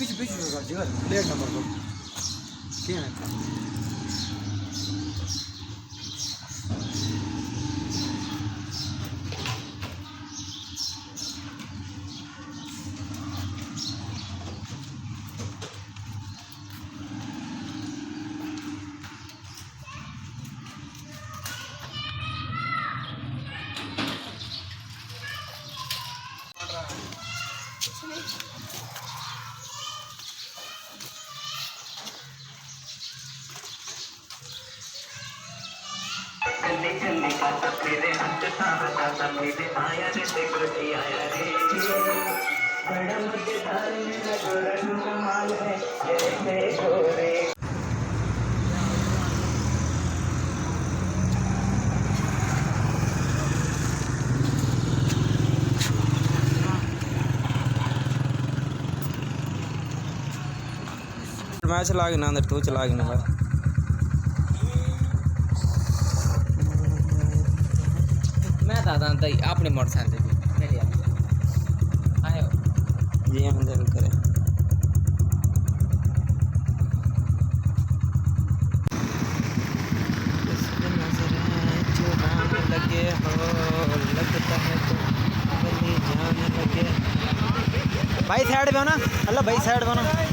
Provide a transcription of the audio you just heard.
पीछे पीछे होगा जिगर प्लेट नंबर को ठीक है। जल्दी जल्दी खाता मेरे हाथ था मेरे आया रे देखो आया रे बड़ा मजेदार मेरा गोरा कमाल है ये मेरे गोरे। मैं चला गया अंदर तू चला गया ना मैं दादा दई अपने मोटरसाइकिल पे ले लिया आयो जी अंदर करे लगे हो लगता है तो जाने लगे भाई साइड पे हो ना। अल्लाह भाई साइड पे हो ना।